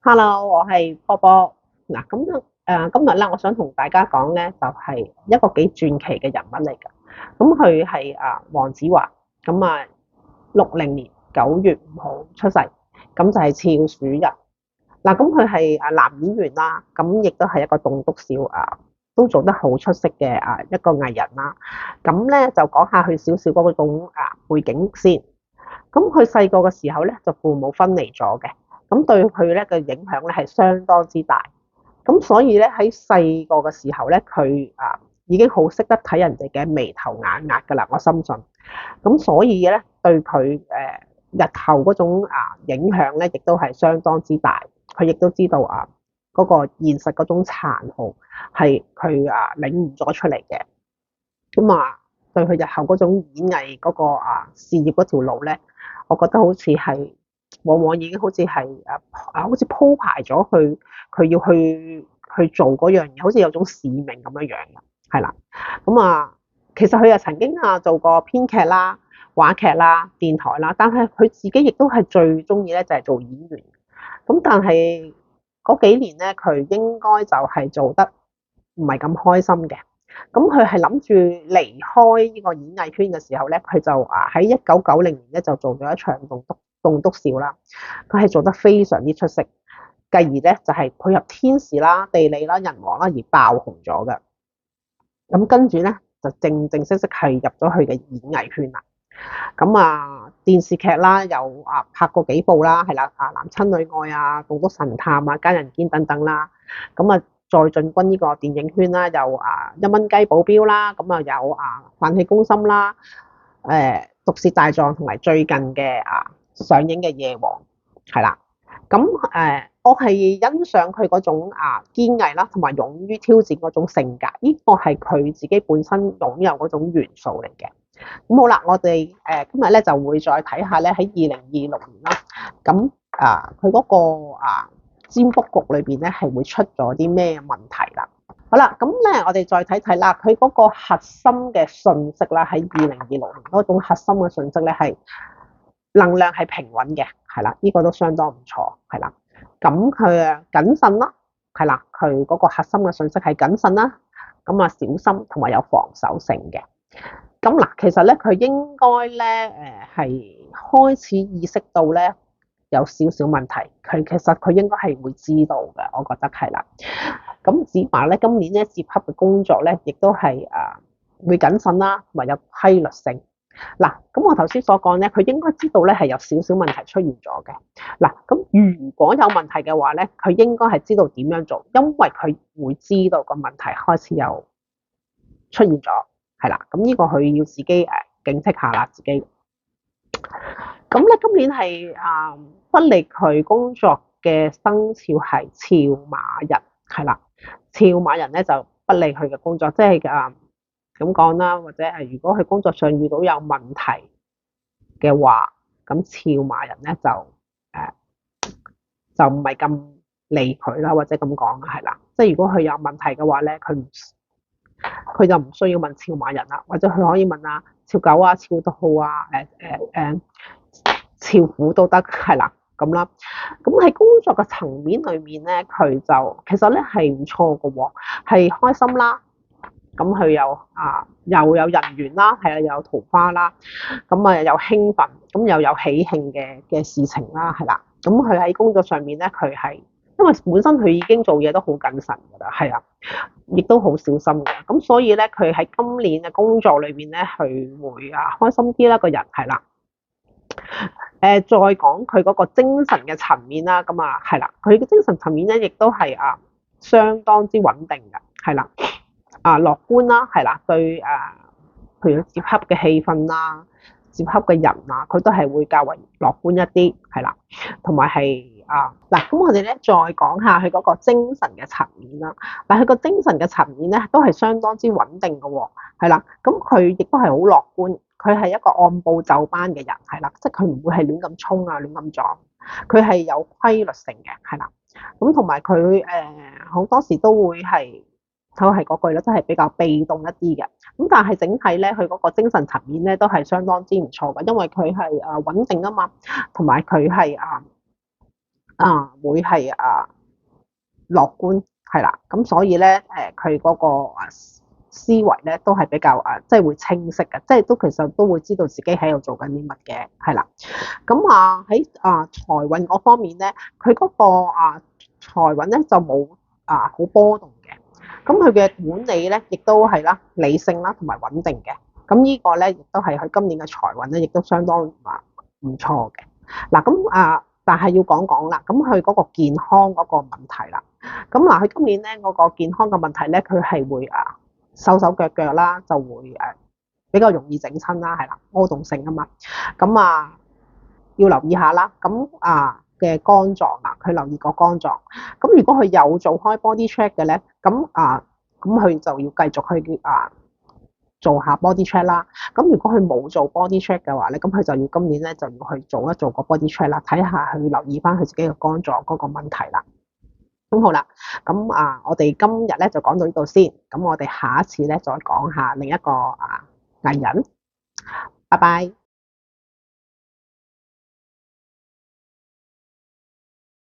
Hello，我係波波。嗱，今日咧，我想同大家講咧，就係一個幾傳奇嘅人物嚟㗎。咁佢係黃子華，60年9月5號出世，咁就係肖鼠日。嗱，咁佢係男演員啦，咁亦都係一個棟篤笑都做得好出色嘅一個藝人啦。咁咧就講下佢少少嗰種背景先。咁佢細個嘅時候咧，就父母分離咗嘅，咁對佢咧嘅影響咧係相當之大。咁所以咧喺細個嘅時候咧，佢已經好識得睇人哋嘅眉頭眼額㗎啦，我深信。咁所以咧對佢日後嗰種影響咧，亦都係相當之大。佢亦都知道嗰個現實嗰種殘酷係佢領悟咗出嚟嘅。咁對佢日後嗰種演藝嗰個事業嗰條路咧，我覺得好似係往往已經好似係好似鋪排咗佢要去做嗰樣嘢，好似有種使命咁樣樣嘅，係啦。其實佢又曾經做過編劇啦、話劇啦、電台啦，但係佢自己亦都係最中意咧就係做演員。咁但係嗰幾年咧，佢應該就係做得唔係咁開心嘅。咁佢係諗住離開呢個演藝圈嘅時候咧，佢就喺1990年咧就做咗一場棟篤笑啦。佢係做得非常之出色，繼而咧就係配合天時啦、地利啦、人和啦而爆紅咗嘅。咁跟住咧就正正式式係入咗佢嘅演藝圈啦。電視劇啦，又拍過幾部啦，係啦，男親女愛棟篤神探家人堅等等啦。再進軍呢個電影圈啦，有一蚊雞保鏢啦，有飯氣攻心啦，毒舌大狀同埋最近嘅上映嘅夜王，係啦。我係欣賞佢嗰種堅毅啦，同埋勇於挑戰嗰種性格，呢個係佢自己本身擁有嗰種元素嚟嘅。咁好啦，我哋今日咧就會再睇下咧喺2026年啦。佢嗰個占卜局裏邊咧係會出咗啲咩問題啦。好啦，咁咧我哋再睇睇啦，佢嗰個核心嘅信息啦，喺2026年嗰種核心嘅信息咧係能量係平穩嘅，係啦，呢個都相當唔錯，係啦。咁佢謹慎啦，係啦，佢嗰個核心嘅信息係謹慎啦，小心同埋有防守性嘅。其實咧佢應該咧係開始意識到咧有少少問題，其實佢應該係會知道嘅，我覺得係啦。咁子華咧今年咧接洽嘅工作咧，亦都係會謹慎啦，同埋有規律性。咁我頭先所講咧，佢應該知道咧係有少少問題出現咗嘅。咁如果有問題嘅話咧，佢應該係知道點樣做，因為佢會知道個問題開始有出現咗，係啦。咁呢個佢要自己警惕下啦，自己。咁咧今年係不利佢工作嘅生肖係肖馬人，係啦。肖馬人咧就不利佢嘅工作，即係咁講啦，或者如果佢工作上遇到有問題嘅話，咁肖馬人咧就唔係咁利佢啦，或者咁講係啦。即係如果佢有問題嘅話咧，佢就唔需要問肖馬人啦，或者佢可以問肖狗肖兔肖虎都得，係啦咁啦。咁喺工作嘅層面裏面咧，佢就其實咧係唔錯嘅喎，係開心啦。咁佢又有人緣啦，係啊，又有桃花啦，又興奮，咁又有喜慶嘅事情啦，係啦。咁佢喺工作上面咧，佢係因為本身佢已經做嘢都好謹慎㗎啦，係啊，亦都好小心嘅。咁所以咧，佢喺今年嘅工作裏面咧，佢會開心啲啦，個人係啦。再講佢嗰個精神嘅層面啦，係啦，佢嘅精神層面咧，亦都係相當之穩定嘅，係啦。樂觀啦，係啦，對譬如接洽嘅氣氛啦、接洽嘅人佢都係會較為樂觀一啲，係啦，同埋係咁我哋咧再講下佢嗰個精神嘅層面啦。佢個精神嘅層面咧都係相當之穩定嘅喎，係啦，咁佢亦都係好樂觀，佢係一個按部就班嘅人，係啦，即係佢唔會係亂咁衝亂咁撞，佢係有規律性嘅，係啦，咁同埋佢好多時都會係。都係嗰句咧，真係比較被動一啲嘅。咁但係整體咧，佢嗰個精神層面咧都係相當之唔錯嘅，因為佢係穩定啊嘛，同埋佢係會係樂觀係啦，咁所以咧佢嗰個思維咧都係比較即係會清晰嘅，即係都其實都會知道自己喺度做緊啲乜嘅，係啦。咁喺財運嗰方面咧，佢嗰個財運咧就冇好波動嘅。咁佢嘅管理咧亦都係啦，理性啦同埋穩定嘅。咁呢個咧亦都係佢今年嘅財運咧，亦都相當唔錯嘅。嗱咁但係要講講啦，咁佢嗰個健康嗰個問題啦。咁佢今年咧嗰個健康嘅問題咧，佢係會手手腳腳啦，就會比較容易整親啦，係啦，波動性啊嘛。咁要留意下啦。咁嘅肝臟啦，佢留意個肝臟。咁如果佢有做開 body check 嘅咧，咁佢就要繼續去做下 body check 啦。咁如果佢冇做 body check 嘅話咧，咁佢就要今年咧就要去做一做個 body check 啦，睇下去留意翻佢自己嘅肝臟嗰個問題啦。咁好啦，咁我哋今日咧就講到呢度先，咁我哋下一次咧再講下另一個藝人。拜拜。